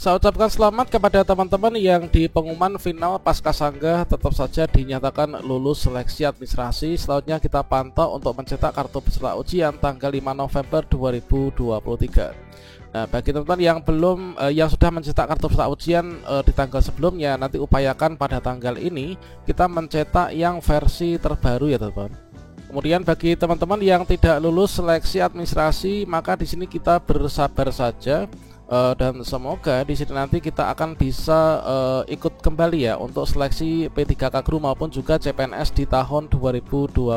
Saya ucapkan selamat kepada teman-teman yang di pengumuman final pasca sanggah tetap saja dinyatakan lulus seleksi administrasi. Selanjutnya kita pantau untuk mencetak kartu peserta ujian tanggal 5 November 2023. Nah, bagi teman-teman yang yang sudah mencetak kartu peserta ujian di tanggal sebelumnya, nanti upayakan pada tanggal ini kita mencetak yang versi terbaru ya teman-teman. Kemudian bagi teman-teman yang tidak lulus seleksi administrasi, maka di sini kita bersabar saja. Dan semoga di sini nanti kita akan bisa ikut kembali ya untuk seleksi P3K Guru maupun juga CPNS di tahun 2024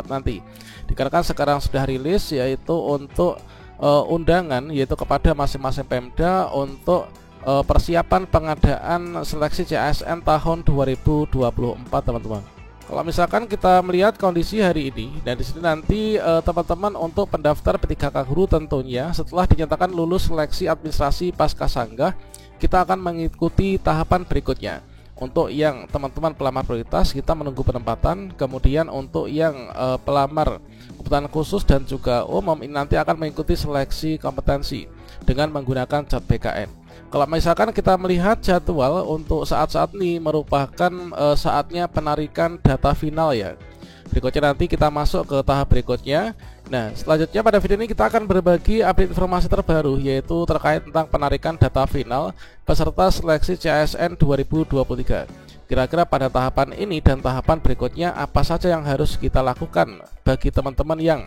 nanti. Dikarenakan sekarang sudah rilis yaitu untuk undangan yaitu kepada masing-masing Pemda untuk persiapan pengadaan seleksi CASN tahun 2024 teman-teman. Kalau misalkan kita melihat kondisi hari ini, dan di sini nanti teman-teman untuk pendaftar P3K Guru tentunya setelah dinyatakan lulus seleksi administrasi pasca sanggah, kita akan mengikuti tahapan berikutnya. Untuk yang teman-teman pelamar prioritas kita menunggu penempatan, kemudian untuk yang pelamar kebutuhan khusus dan juga umum ini nanti akan mengikuti seleksi kompetensi dengan menggunakan JOTBKN. Kalau misalkan kita melihat jadwal untuk saat-saat ini merupakan saatnya penarikan data final ya. Berikutnya nanti kita masuk ke tahap berikutnya. Nah, selanjutnya pada video ini kita akan berbagi update informasi terbaru yaitu terkait tentang penarikan data final peserta seleksi CASN 2023. Kira-kira pada tahapan ini dan tahapan berikutnya apa saja yang harus kita lakukan bagi teman-teman yang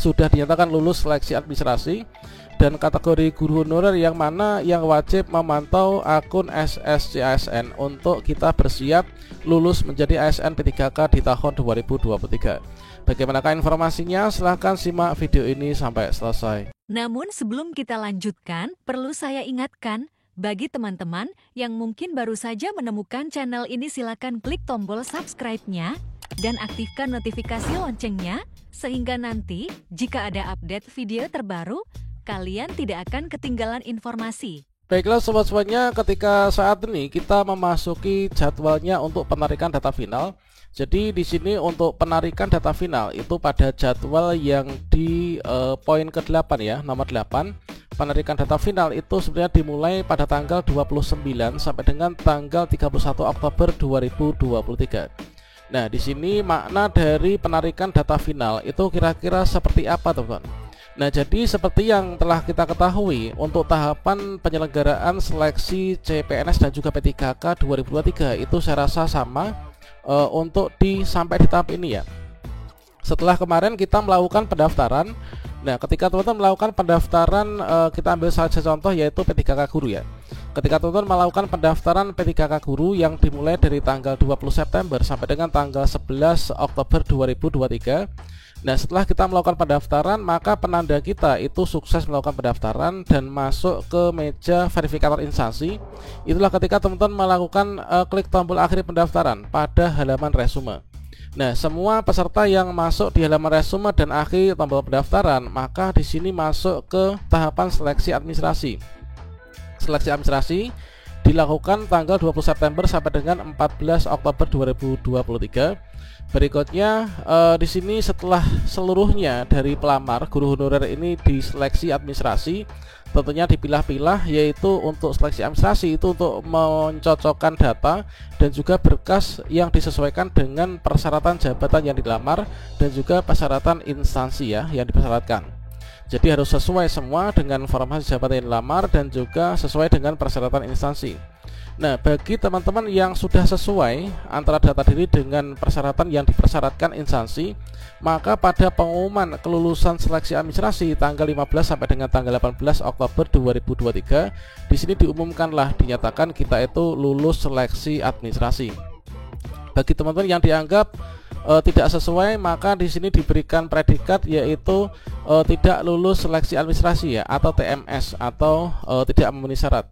sudah dinyatakan lulus seleksi administrasi dan kategori guru honorer yang mana yang wajib memantau akun SSCASN untuk kita bersiap lulus menjadi ASN P3K di tahun 2023. Bagaimanakah informasinya? Silahkan simak video ini sampai selesai. Namun sebelum kita lanjutkan, perlu saya ingatkan bagi teman-teman yang mungkin baru saja menemukan channel ini, silakan klik tombol subscribe-nya dan aktifkan notifikasi loncengnya sehingga nanti jika ada update video terbaru kalian tidak akan ketinggalan informasi. Baiklah sobat-sobatnya, ketika saat ini kita memasuki jadwalnya untuk penarikan data final. Jadi di sini untuk penarikan data final itu pada jadwal yang di poin ke-8 ya, nomor 8. Penarikan data final itu sebenarnya dimulai pada tanggal 29 sampai dengan tanggal 31 Oktober 2023. Nah, di sini makna dari penarikan data final itu kira-kira seperti apa, teman-teman? Nah, jadi seperti yang telah kita ketahui untuk tahapan penyelenggaraan seleksi CPNS dan juga P3K 2023 itu saya rasa sama untuk sampai di tahap ini ya. Setelah kemarin kita melakukan pendaftaran. Nah, ketika teman-teman melakukan pendaftaran, kita ambil saja contoh yaitu P3K Guru ya. Ketika teman-teman melakukan pendaftaran P3K Guru yang dimulai dari tanggal 20 September sampai dengan tanggal 11 Oktober 2023. Nah, setelah kita melakukan pendaftaran, maka penanda kita itu sukses melakukan pendaftaran dan masuk ke meja verifikator instansi. Itulah ketika teman-teman melakukan klik tombol akhir pendaftaran pada halaman resume. Nah, semua peserta yang masuk di halaman resume dan akhir tombol pendaftaran, maka di sini masuk ke tahapan seleksi administrasi. Seleksi administrasi dilakukan tanggal 20 September sampai dengan 14 Oktober 2023. Berikutnya di sini setelah seluruhnya dari pelamar guru honorer ini diseleksi administrasi, tentunya dipilah-pilah yaitu untuk seleksi administrasi itu untuk mencocokkan data dan juga berkas yang disesuaikan dengan persyaratan jabatan yang dilamar dan juga persyaratan instansi ya yang dipersyaratkan. Jadi harus sesuai semua dengan formasi jabatan yang dilamar dan juga sesuai dengan persyaratan instansi. Nah, bagi teman-teman yang sudah sesuai antara data diri dengan persyaratan yang dipersyaratkan instansi, maka pada pengumuman kelulusan seleksi administrasi tanggal 15 sampai dengan tanggal 18 Oktober 2023, di sini diumumkanlah dinyatakan kita itu lulus seleksi administrasi. Bagi teman-teman yang dianggap tidak sesuai, maka di sini diberikan predikat yaitu tidak lulus seleksi administrasi ya, atau TMS atau tidak memenuhi syarat.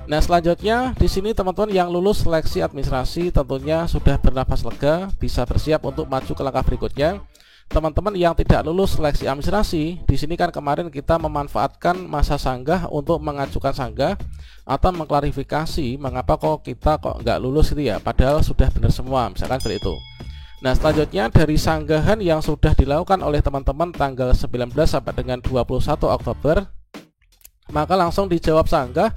Nah, selanjutnya di sini teman-teman yang lulus seleksi administrasi tentunya sudah bernapas lega, bisa bersiap untuk maju ke langkah berikutnya. Teman-teman yang tidak lulus seleksi administrasi, di sini kan kemarin kita memanfaatkan masa sanggah untuk mengajukan sanggah atau mengklarifikasi mengapa kita nggak lulus gitu ya, padahal sudah benar semua, misalkan seperti itu. Nah, selanjutnya dari sanggahan yang sudah dilakukan oleh teman-teman tanggal 19 sampai dengan 21 Oktober, maka langsung dijawab sanggah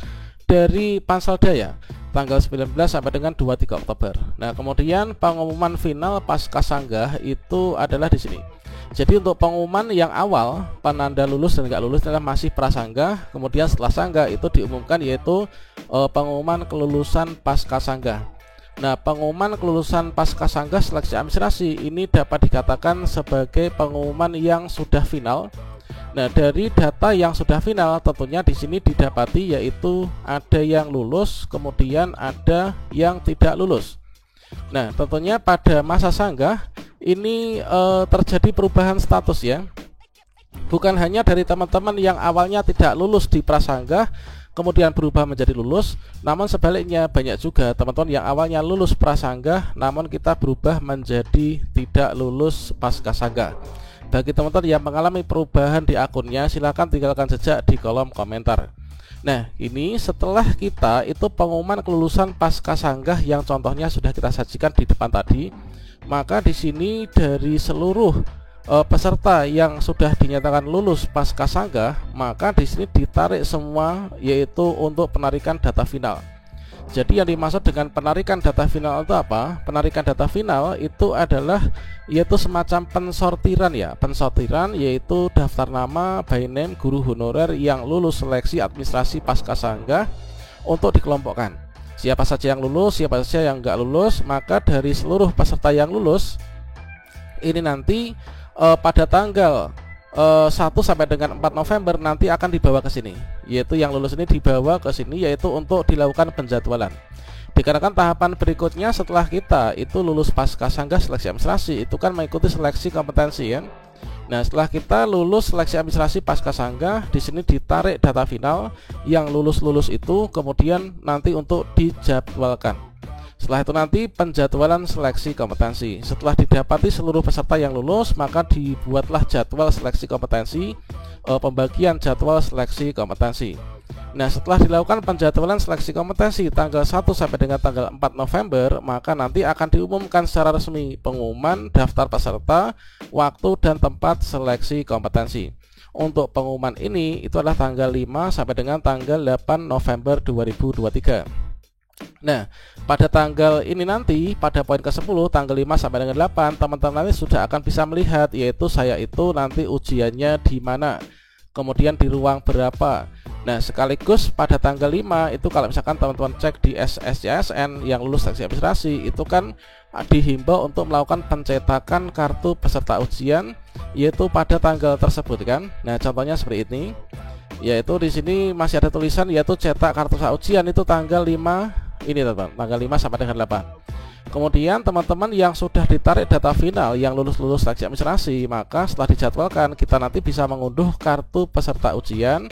dari Panselda ya, tanggal 19 sampai dengan 23 Oktober. Nah, kemudian pengumuman final pasca sanggah itu adalah di sini. Jadi untuk pengumuman yang awal, penanda lulus dan nggak lulus adalah masih prasanggah. Kemudian setelah sanggah itu diumumkan yaitu pengumuman kelulusan pasca sanggah. Nah, pengumuman kelulusan pasca sanggah seleksi administrasi ini dapat dikatakan sebagai pengumuman yang sudah final. Nah, dari data yang sudah final tentunya di sini didapati yaitu ada yang lulus, kemudian ada yang tidak lulus. Nah, tentunya pada masa sanggah ini terjadi perubahan status ya. Bukan hanya dari teman-teman yang awalnya tidak lulus di prasanggah kemudian berubah menjadi lulus, namun sebaliknya banyak juga teman-teman yang awalnya lulus prasanggah namun kita berubah menjadi tidak lulus pasca sanggah. Bagi teman-teman yang mengalami perubahan di akunnya, silakan tinggalkan jejak di kolom komentar. Nah, ini setelah kita itu pengumuman kelulusan pasca sanggah yang contohnya sudah kita sajikan di depan tadi, maka di sini dari seluruh peserta yang sudah dinyatakan lulus pasca sanggah, maka di sini ditarik semua yaitu untuk penarikan data final. Jadi yang dimaksud dengan penarikan data final itu apa? Penarikan data final itu adalah yaitu semacam pensortiran ya. Pensortiran yaitu daftar nama by name guru honorer yang lulus seleksi administrasi pasca sanggah untuk dikelompokkan. Siapa saja yang lulus, siapa saja yang enggak lulus, maka dari seluruh peserta yang lulus ini nanti pada tanggal 1 sampai dengan 4 November nanti akan dibawa ke sini, yaitu yang lulus ini dibawa ke sini yaitu untuk dilakukan penjadwalan. Dikarenakan tahapan berikutnya setelah kita itu lulus pasca sanggah seleksi administrasi itu kan mengikuti seleksi kompetensi ya. Nah, setelah kita lulus seleksi administrasi pasca sanggah, di sini ditarik data final yang lulus-lulus itu kemudian nanti untuk dijadwalkan. Setelah itu nanti penjadwalan seleksi kompetensi. Setelah didapati seluruh peserta yang lulus, maka dibuatlah jadwal seleksi kompetensi, pembagian jadwal seleksi kompetensi. Nah, setelah dilakukan penjadwalan seleksi kompetensi tanggal 1 sampai dengan tanggal 4 November, maka nanti akan diumumkan secara resmi pengumuman daftar peserta, waktu dan tempat seleksi kompetensi. Untuk pengumuman ini itu adalah tanggal 5 sampai dengan tanggal 8 November 2023. Nah, pada tanggal ini nanti, pada poin ke-10, tanggal 5 sampai dengan 8, teman-teman nanti sudah akan bisa melihat yaitu saya itu nanti ujiannya di mana, kemudian di ruang berapa. Nah, sekaligus pada tanggal 5 itu kalau misalkan teman-teman cek di SSCSN yang lulus seleksi administrasi, itu kan dihimbau untuk melakukan pencetakan kartu peserta ujian yaitu pada tanggal tersebut kan. Nah, contohnya seperti ini. Yaitu di sini masih ada tulisan yaitu cetak kartu peserta ujian itu tanggal 5 ini teman-teman, tanggal 5 sampai dengan 8. Kemudian teman-teman yang sudah ditarik data final yang lulus seleksi administrasi, maka setelah dijadwalkan kita nanti bisa mengunduh kartu peserta ujian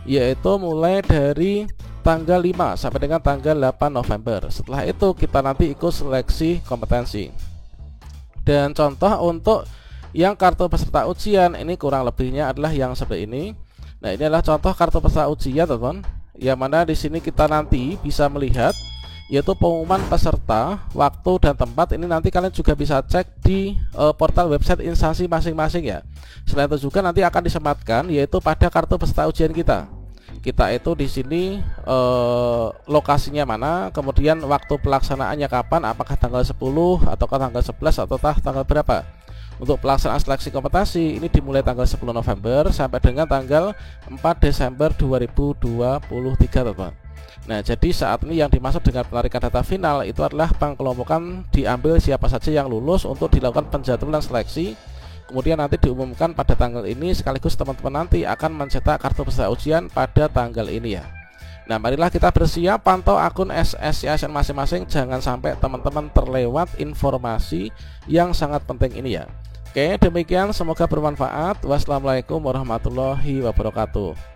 yaitu mulai dari tanggal 5 sampai dengan tanggal 8 November. Setelah itu kita nanti ikut seleksi kompetensi. Dan contoh untuk yang kartu peserta ujian ini kurang lebihnya adalah yang seperti ini. Nah, ini adalah contoh kartu peserta ujian teman-teman, yang mana di sini kita nanti bisa melihat yaitu pengumuman peserta, waktu dan tempat. Ini nanti kalian juga bisa cek di portal website instansi masing-masing ya. Selain itu juga nanti akan disematkan yaitu pada kartu peserta ujian kita. Kita itu di sini lokasinya mana, kemudian waktu pelaksanaannya kapan, apakah tanggal 10 ataukah tanggal 11 ataukah tanggal berapa. Untuk pelaksanaan seleksi kompetensi ini dimulai tanggal 10 November sampai dengan tanggal 4 Desember 2023 teman-teman. Nah, jadi saat ini yang dimaksud dengan penarikan data final itu adalah pengkelompokan diambil siapa saja yang lulus untuk dilakukan penjadwalan seleksi. Kemudian nanti diumumkan pada tanggal ini, sekaligus teman-teman nanti akan mencetak kartu peserta ujian pada tanggal ini ya. Nah, marilah kita bersiap pantau akun SSCSN masing-masing, jangan sampai teman-teman terlewat informasi yang sangat penting ini ya. Oke, demikian, semoga bermanfaat. Wassalamualaikum warahmatullahi wabarakatuh.